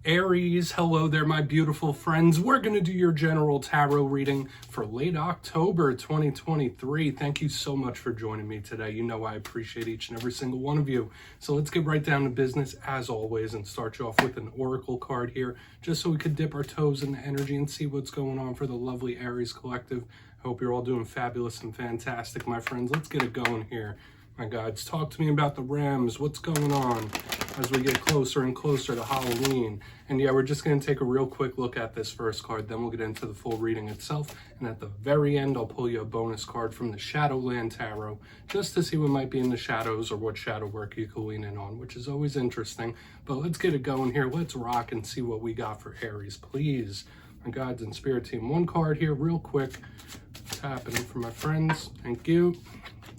Aries, hello there, my beautiful friends. We're going to do your general tarot reading for late October 2023. Thank you so much for joining me today. You know I appreciate each and every single one of you. So let's get right down to business as always and start you off with an oracle card here, just so we could dip our toes in the energy and see what's going on for the lovely Aries collective. I hope you're all doing fabulous and fantastic, my friends. Let's get it going here. My guides, talk to me about the Rams. What's going on as we get closer and closer to Halloween? And yeah, we're just going to take a real quick look at this first card, then we'll get into the full reading itself. And at the very end, I'll pull you a bonus card from the Shadowland Tarot, just to see what might be in the shadows or what shadow work you could lean in on, which is always interesting. But let's get it going here. Let's rock and see what we got for Aries, please. My guides and spirit team, one card here real quick. What's happening for my friends? Thank you.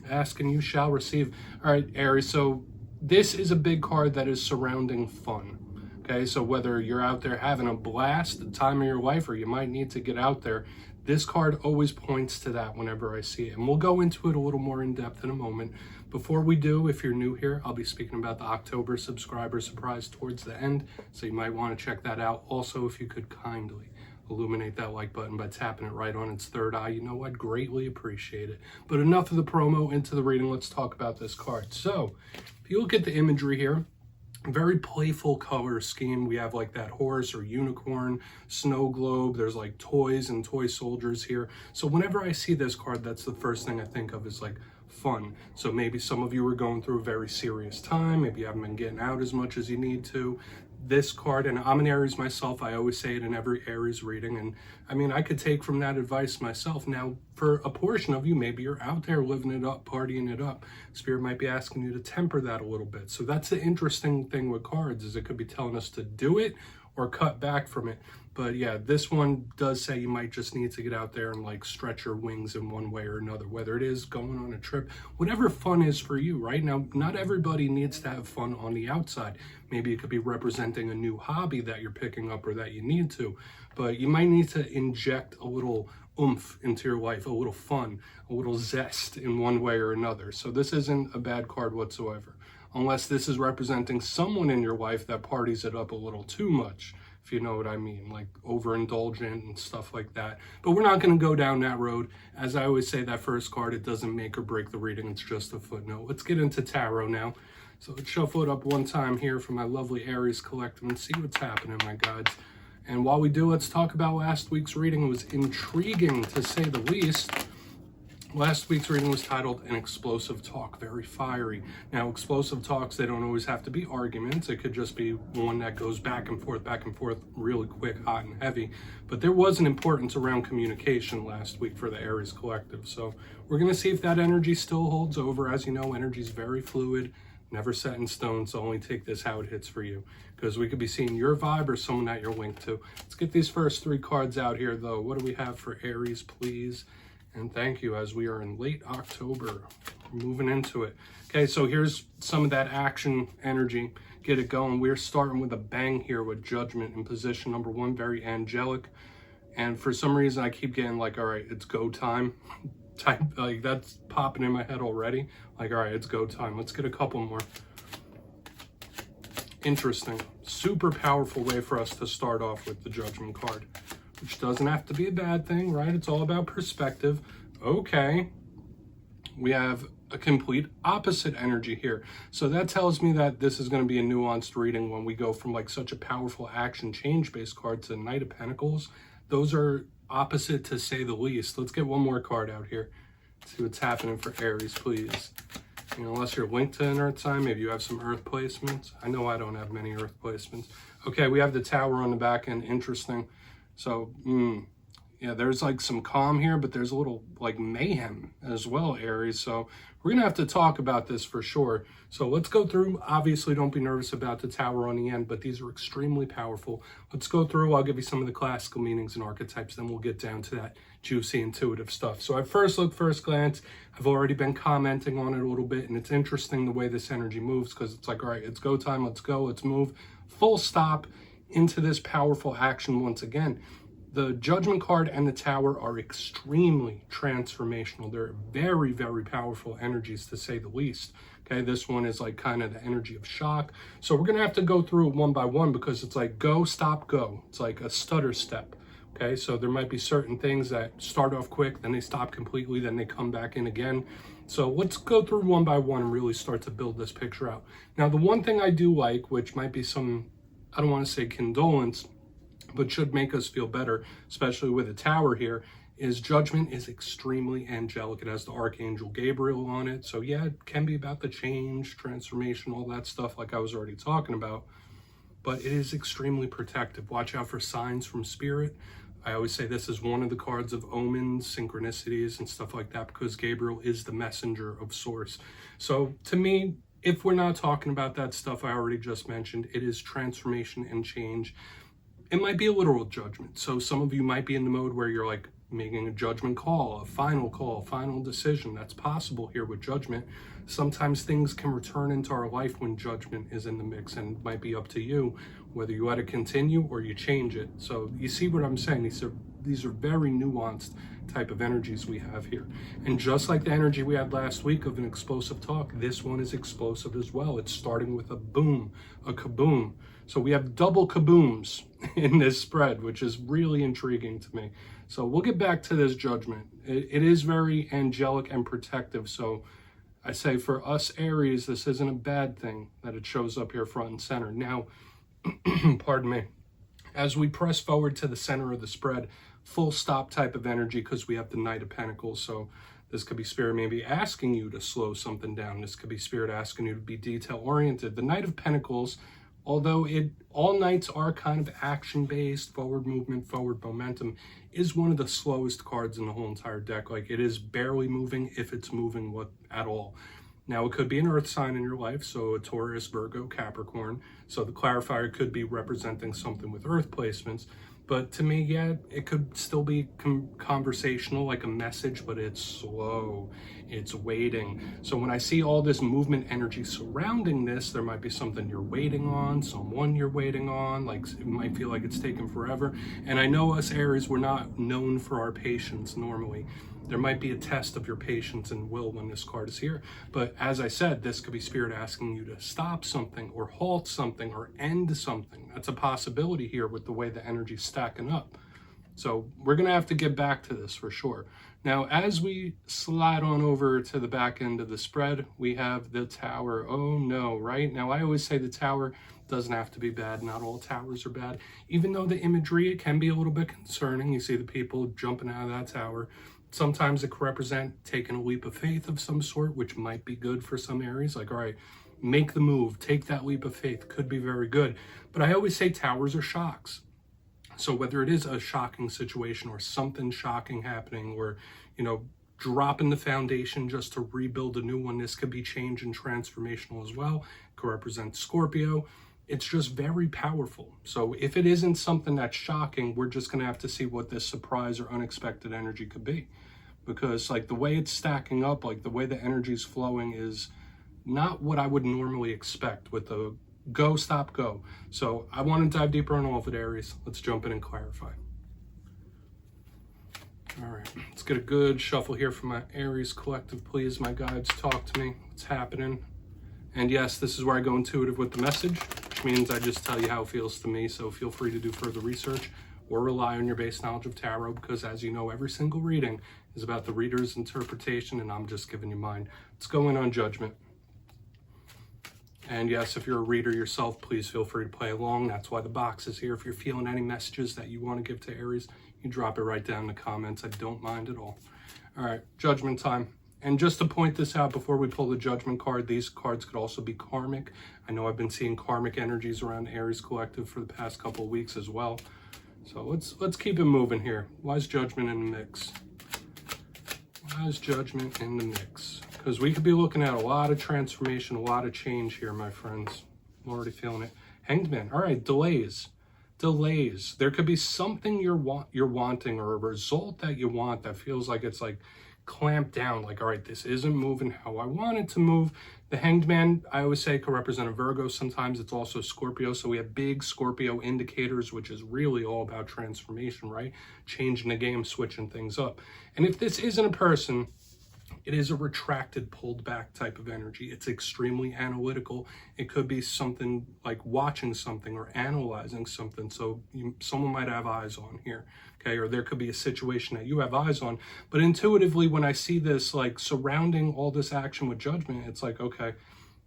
Ask and you shall receive. All right, Aries, so this is a big card that is surrounding fun. Okay, so whether you're out there having a blast, the time of your life, or you might need to get out there, this card always points to that whenever I see it. And we'll go into it a little more in depth in a moment. Before we do, if you're new here, I'll be speaking about the October subscriber surprise towards the end, so you might want to check that out. Also, if you could kindly illuminate that like button by tapping it right on its third eye, you know I'd greatly appreciate it. But enough of the promo, into the reading. Let's talk about this card. So if you look at the imagery here, very playful color scheme. We have like that horse or unicorn, snow globe. There's like toys and toy soldiers here. So whenever I see this card, that's the first thing I think of, is like fun. So maybe some of you are going through a very serious time. Maybe you haven't been getting out as much as you need to. This card, and I'm an Aries myself, I always say it in every Aries reading, and I mean, I could take from that advice myself. Now, for a portion of you, maybe you're out there living it up, partying it up. Spirit might be asking you to temper that a little bit. So that's the interesting thing with cards, is it could be telling us to do it or cut back from it. But yeah, this one does say you might just need to get out there and like stretch your wings in one way or another, whether it is going on a trip, whatever fun is for you. Right now, not everybody needs to have fun on the outside. Maybe it could be representing a new hobby that you're picking up or that you need to, but you might need to inject a little oomph into your life, a little fun, a little zest in one way or another. So this isn't a bad card whatsoever, unless this is representing someone in your life that parties it up a little too much, if you know what I mean, like overindulgent and stuff like that. But we're not going to go down that road. As I always say, that first card, it doesn't make or break the reading. It's just a footnote. Let's get into tarot now. So let's shuffle it up one time here for my lovely Aries collective and see what's happening, my guides. And while we do, let's talk about last week's reading. It was intriguing, to say the least. Last week's reading was titled An Explosive Talk, very fiery. Now, explosive talks, they don't always have to be arguments. It could just be one that goes back and forth, really quick, hot and heavy. But there was an importance around communication last week for the Aries collective. So we're going to see if that energy still holds over. As you know, energy is very fluid, never set in stone, so only take this how it hits for you, because we could be seeing your vibe or someone that you're linked to. Let's get these first three cards out here, though. What do we have for Aries, please? And thank you, as we are in late October, moving into it. Okay, so here's some of that action energy. Get it going. We're starting with a bang here with Judgment in position number one, very angelic. And for some reason, I keep getting like, all right, it's go time. Type, like that's popping in my head already. Like, all right, it's go time. Let's get a couple more. Interesting. Super powerful way for us to start off with the Judgment card, which doesn't have to be a bad thing, right? It's all about perspective. Okay, we have a complete opposite energy here. So that tells me that this is going to be a nuanced reading when we go from like such a powerful action change-based card to Knight of Pentacles. Those are opposite, to say the least. Let's get one more card out here. See what's happening for Aries, please. You know, unless you're linked to an earth sign, maybe you have some earth placements. I know I don't have many earth placements. Okay, we have the Tower on the back end. Interesting. So, yeah, there's like some calm here, but there's a little like mayhem as well, Aries. So we're going to have to talk about this for sure. So let's go through. Obviously, don't be nervous about the Tower on the end, but these are extremely powerful. Let's go through. I'll give you some of the classical meanings and archetypes, then we'll get down to that juicy, intuitive stuff. So at first look, first glance, I've already been commenting on it a little bit, and it's interesting the way this energy moves, because it's like, all right, it's go time. Let's go. Let's move. Full stop into this powerful action once again. The Judgment card and the Tower are extremely transformational. They're very, very powerful energies, to say the least. Okay, this one is like kind of the energy of shock. So we're going to have to go through it one by one, because it's like go, stop, go. It's like a stutter step. Okay, so there might be certain things that start off quick, then they stop completely, then they come back in again. So let's go through one by one and really start to build this picture out. Now, the one thing I do like, which might be some, I don't want to say condolence, but should make us feel better, especially with a Tower here, is Judgment is extremely angelic. It has the Archangel Gabriel on it. So yeah, it can be about the change, transformation, all that stuff like I was already talking about. But it is extremely protective. Watch out for signs from spirit. I always say this is one of the cards of omens, synchronicities, and stuff like that, because Gabriel is the messenger of source. So to me, if we're not talking about that stuff I already just mentioned, it is transformation and change. It might be a literal judgment. So some of you might be in the mode where you're like making a judgment call, a final decision. That's possible here with Judgment. Sometimes things can return into our life when Judgment is in the mix, and it might be up to you whether you let it continue or you change it. So you see what I'm saying? These are very nuanced type of energies we have here. And just like the energy we had last week of an explosive talk, this one is explosive as well. It's starting with a boom, a kaboom. So we have double kabooms in this spread, which is really intriguing to me. So we'll get back to this Judgment. It is very angelic and protective. So I say for us Aries, this isn't a bad thing that it shows up here front and center. Now, pardon me, as we press forward to the center of the spread, full stop type of energy, because we have the Knight of Pentacles. So this could be Spirit maybe asking you to slow something down. This could be Spirit asking you to be detail oriented. The Knight of Pentacles, although all Knights are kind of action-based, forward movement, forward momentum, is one of the slowest cards in the whole entire deck. Like, it is barely moving, if it's moving at all. Now, it could be an earth sign in your life, so a Taurus, Virgo, Capricorn. So the clarifier could be representing something with earth placements. But to me, yeah, it could still be conversational, like a message, but it's slow, it's waiting. So when I see all this movement energy surrounding this, there might be something you're waiting on, someone you're waiting on, like it might feel like it's taken forever. And I know us Aries, we're not known for our patience normally. There might be a test of your patience and will when this card is here. But as I said, this could be Spirit asking you to stop something or halt something or end something. That's a possibility here with the way the energy's stacking up. So we're going to have to get back to this for sure. Now, as we slide on over to the back end of the spread, we have the Tower. Oh no, right? Now, I always say the Tower doesn't have to be bad. Not all towers are bad. Even though the imagery, it can be a little bit concerning. You see the people jumping out of that tower. Sometimes it could represent taking a leap of faith of some sort, which might be good for some Aries. Like, all right, make the move, take that leap of faith, could be very good. But I always say towers are shocks. So whether it is a shocking situation or something shocking happening, or, you know, dropping the foundation just to rebuild a new one, this could be change and transformational as well. It could represent Scorpio. It's just very powerful. So if it isn't something that's shocking, we're just going to have to see what this surprise or unexpected energy could be. Because like the way it's stacking up, like the way the energy is flowing is not what I would normally expect with the go, stop, go. So I want to dive deeper on all of it, Aries. Let's jump in and clarify. All right, let's get a good shuffle here from my Aries collective. Please, my guides, talk to me. What's happening? And yes, this is where I go intuitive with the message, which means I just tell you how it feels to me. So feel free to do further research or rely on your base knowledge of tarot, because as you know, every single reading is about the reader's interpretation, and I'm just giving you mine. Let's go in on Judgment. And yes, if you're a reader yourself, please feel free to play along. That's why the box is here. If you're feeling any messages that you want to give to Aries, you drop it right down in the comments. I don't mind at all. All right, Judgment time. And just to point this out before we pull the Judgment card, these cards could also be karmic. I know I've been seeing karmic energies around Aries Collective for the past couple of weeks as well. So let's keep it moving here. Why is Judgment in the mix? Why is Judgment in the mix? Because we could be looking at a lot of transformation, a lot of change here, my friends. I'm already feeling it. Hanged Man. All right, delays. Delays. There could be something you're wanting, or a result that you want that feels like it's like clamp down, like, all right, this isn't moving how I want it to move. The Hanged Man, I always say, could represent a Virgo. Sometimes it's also Scorpio. So we have big Scorpio indicators, which is really all about transformation, right? Changing the game, switching things up. And if this isn't a person, it is a retracted, pulled back type of energy. It's extremely analytical. It could be something like watching something or analyzing something. So someone might have eyes on here, okay? Or there could be a situation that you have eyes on. But intuitively, when I see this, like surrounding all this action with judgment, it's like, okay,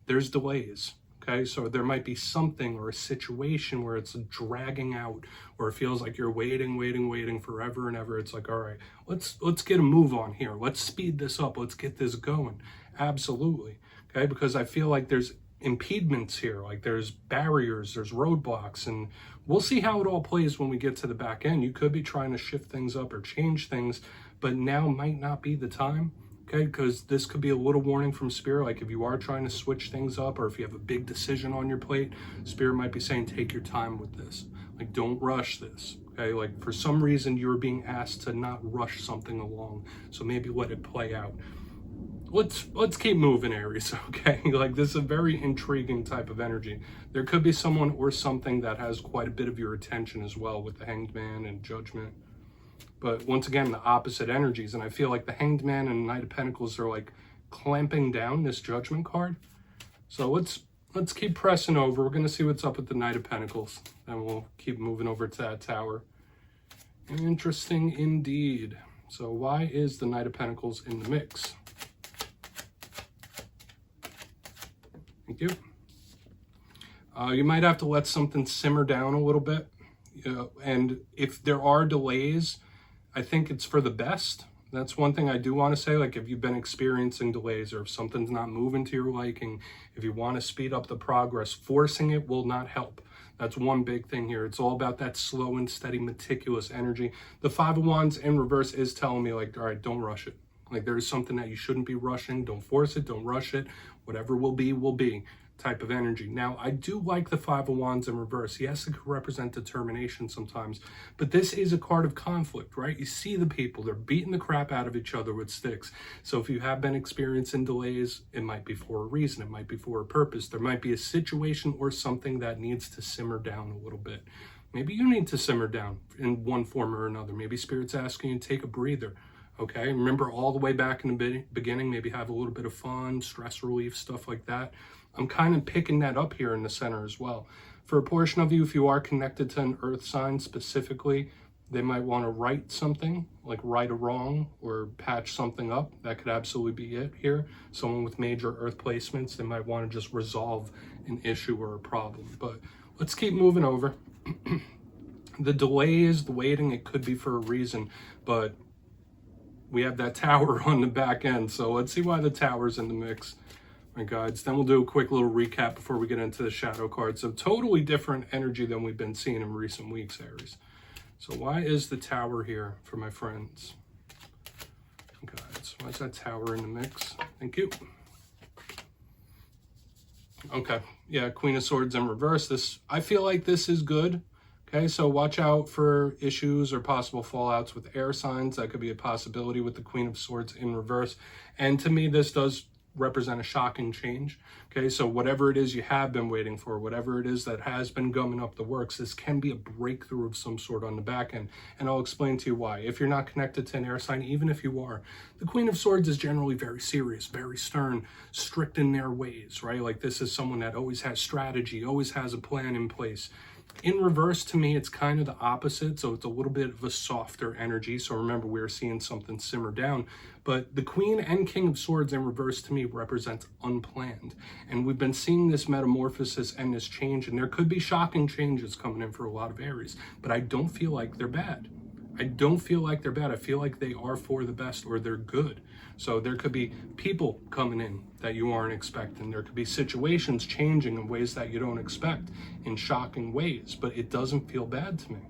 there's delays. Okay, so there might be something or a situation where it's dragging out, or it feels like you're waiting forever and ever. It's like, all right, let's get a move on here. Let's speed this up. Let's get this going. Absolutely. Okay, because I feel like there's impediments here, like there's barriers, there's roadblocks, and we'll see how it all plays when we get to the back end. You could be trying to shift things up or change things, but now might not be the time. Okay, because this could be a little warning from Spirit, like if you are trying to switch things up or if you have a big decision on your plate, Spirit might be saying, take your time with this. Like, don't rush this, okay? Like, for some reason, you're being asked to not rush something along, so maybe let it play out. Let's keep moving, Aries, okay? Like, this is a very intriguing type of energy. There could be someone or something that has quite a bit of your attention as well with the Hanged Man and Judgment. But once again, the opposite energies. And I feel like the Hanged Man and Knight of Pentacles are like clamping down this Judgment card. So let's keep pressing over. We're going to see what's up with the Knight of Pentacles. And we'll keep moving over to that Tower. Interesting indeed. So why is the Knight of Pentacles in the mix? Thank you. You might have to let something simmer down a little bit. And if there are delays, I think it's for the best. That's one thing I do want to say. Like, if you've been experiencing delays or if something's not moving to your liking, if you want to speed up the progress, forcing it will not help. That's one big thing here. It's all about that slow and steady, meticulous energy. The Five of Wands in reverse is telling me, like, all right, don't rush it. Like, there's something that you shouldn't be rushing. Don't force it. Don't rush it. Whatever will be type of energy. Now, I do like the Five of Wands in reverse. Yes, it could represent determination sometimes, but this is a card of conflict, right? You see the people, they're beating the crap out of each other with sticks. So if you have been experiencing delays, it might be for a reason. It might be for a purpose. There might be a situation or something that needs to simmer down a little bit. Maybe you need to simmer down in one form or another. Maybe Spirit's asking you to take a breather. Okay, remember all the way back in the beginning, maybe have a little bit of fun, stress relief, stuff like that. I'm kind of picking that up here in the center as well. For a portion of you, if you are connected to an earth sign specifically, they might want to right something, like right a wrong or patch something up. That could absolutely be it here. Someone with major earth placements, they might want to just resolve an issue or a problem. But let's keep moving over. The delays, the waiting, it could be for a reason, but we have that Tower on the back end. So let's see why the Tower's in the mix. My guides. Then we'll do a quick little recap before we get into the shadow cards. So totally different energy than we've been seeing in recent weeks, Aries. So why is the Tower here for my friends? Guides. Why is that Tower in the mix? Thank you. Okay. Yeah, Queen of Swords in reverse. I feel like this is good. Okay, so watch out for issues or possible fallouts with air signs. That could be a possibility with the Queen of Swords in reverse. And to me, this does represent a shocking change. Okay, so whatever it is you have been waiting for, whatever it is that has been gumming up the works, this can be a breakthrough of some sort on the back end. And I'll explain to you why. If you're not connected to an air sign, even if you are, the Queen of Swords is generally very serious, very stern, strict in their ways, right? Like, this is someone that always has strategy, always has a plan in place. In reverse, to me, it's kind of the opposite. So it's a little bit of a softer energy. So remember, we're seeing something simmer down. But the Queen and King of Swords in reverse, to me, represents unplanned. And we've been seeing this metamorphosis and this change. And there could be shocking changes coming in for a lot of Aries. But I don't feel like they're bad. I don't feel like they're bad. I feel like they are for the best, or they're good. So there could be people coming in that you aren't expecting. There could be situations changing in ways that you don't expect in shocking ways, but it doesn't feel bad to me.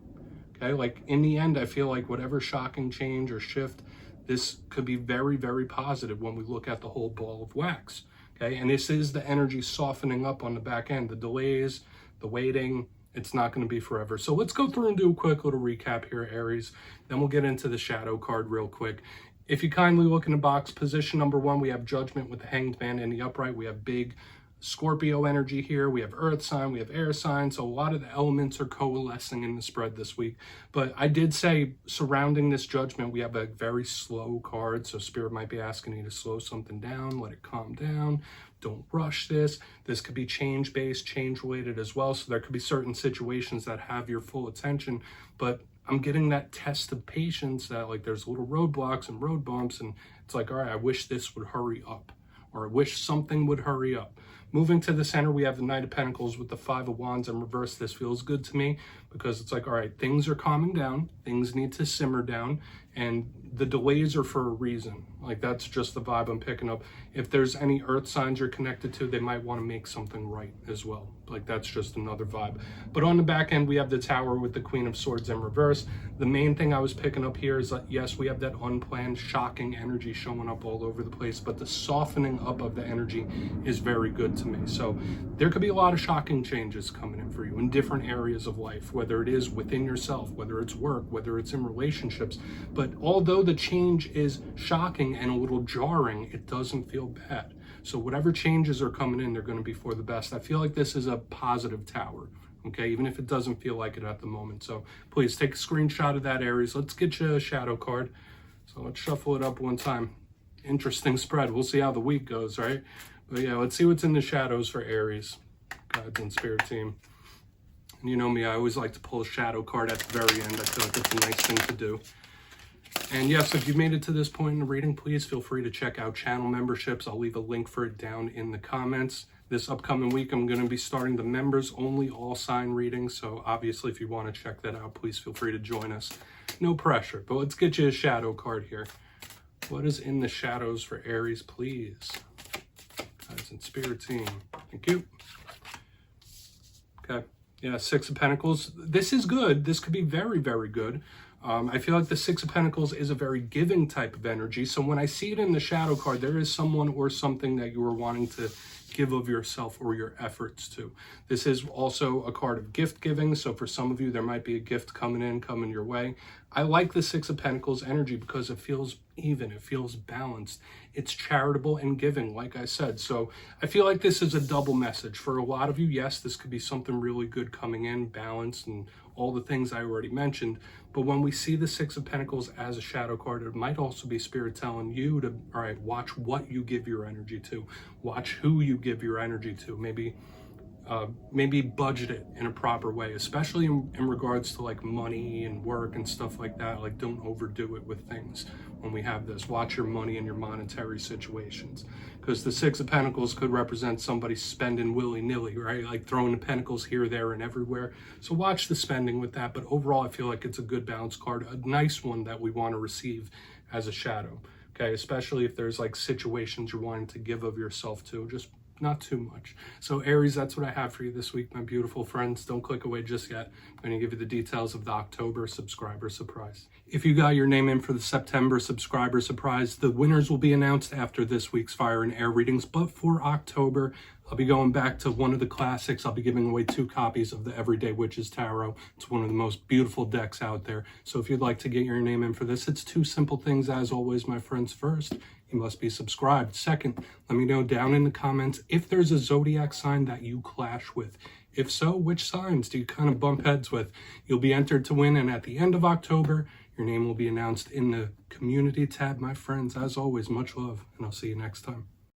Okay, like in the end, I feel like whatever shocking change or shift, this could be very, very positive when we look at the whole ball of wax. Okay, and this is the energy softening up on the back end, the delays, the waiting. It's not going to be forever. So let's go through and do a quick little recap here, Aries. Then we'll get into the shadow card real quick. If you kindly look in the box, position number 1, we have Judgment with the Hanged Man in the upright. We have big Scorpio energy here. We have Earth sign, we have air sign. So a lot of the elements are coalescing in the spread this week. But I did say surrounding this Judgment, we have a very slow card. So Spirit might be asking you to slow something down, let it calm down. Don't rush this. This could be change-based, change-related as well. So there could be certain situations that have your full attention. But I'm getting that test of patience that like there's little roadblocks and road bumps. And it's like, all right, I wish this would hurry up. Or I wish something would hurry up. Moving to the center, we have the Knight of Pentacles with the Five of Wands in reverse. This feels good to me because it's like, all right, things are calming down. Things need to simmer down. And the delays are for a reason. Like, that's just the vibe I'm picking up. If there's any earth signs you're connected to, they might want to make something right as well. Like, that's just another vibe. But on the back end, we have the Tower with the Queen of Swords in reverse. The main thing I was picking up here is that, yes, we have that unplanned, shocking energy showing up all over the place, but the softening up of the energy is very good to me. So there could be a lot of shocking changes coming in for you in different areas of life, whether it is within yourself, whether it's work, whether it's in relationships. But although the change is shocking and a little jarring, it doesn't feel bad. So whatever changes are coming in, they're going to be for the best. I feel like this is a positive tower, okay, even if it doesn't feel like it at the moment. So please take a screenshot of that, Aries. Let's get you a shadow card. So let's shuffle it up one time. Interesting spread. We'll see how the week goes, right? But yeah, let's see what's in the shadows for Aries, guides and spirit team. And you know me, I always like to pull a shadow card at the very end. I feel like it's a nice thing to do. And yes, if you've made it to this point in the reading, please feel free to check out channel memberships. I'll leave a link for it down in the comments. This upcoming week, I'm going to be starting the members only all sign reading. So obviously, if you want to check that out, please feel free to join us. No pressure, but let's get you a shadow card here. What is in the shadows for Aries, please? Guys and spirit team. Thank you. Okay. Yeah, Six of Pentacles. This is good. This could be very, very good. I feel like the Six of Pentacles is a very giving type of energy. So when I see it in the shadow card, there is someone or something that you are wanting to give of yourself or your efforts to. This is also a card of gift giving. So for some of you, there might be a gift coming your way. I like the Six of Pentacles energy because it feels even, it feels balanced. It's charitable and giving, like I said. So I feel like this is a double message. For a lot of you, yes, this could be something really good coming in, balanced and all the things I already mentioned. But when we see the Six of Pentacles as a shadow card, it might also be Spirit telling you to, all right, watch what you give your energy to. Watch who you give your energy to. Maybe budget it in a proper way, especially in regards to like money and work and stuff like that. Like, don't overdo it with things when we have this. Watch your money and your monetary situations, because the Six of Pentacles could represent somebody spending willy-nilly, right? Like throwing the pentacles here, there, and everywhere. So watch the spending with that. But overall, I feel like it's a good balance card, a nice one that we want to receive as a shadow, okay? Especially if there's like situations you're wanting to give of yourself to, just not too much. So Aries, that's what I have for you this week, my beautiful friends. Don't click away just yet. I'm going to give you the details of the October subscriber surprise. If you got your name in for the September subscriber surprise, the winners will be announced after this week's fire and air readings. But for October, I'll be going back to one of the classics. I'll be giving away 2 copies of the Everyday Witches Tarot. It's one of the most beautiful decks out there. So if you'd like to get your name in for this, it's 2 simple things as always, my friends. First, you must be subscribed. Second, let me know down in the comments if there's a zodiac sign that you clash with. If so, which signs do you kind of bump heads with? You'll be entered to win, and at the end of October, your name will be announced in the community tab, my friends. As always, much love, and I'll see you next time.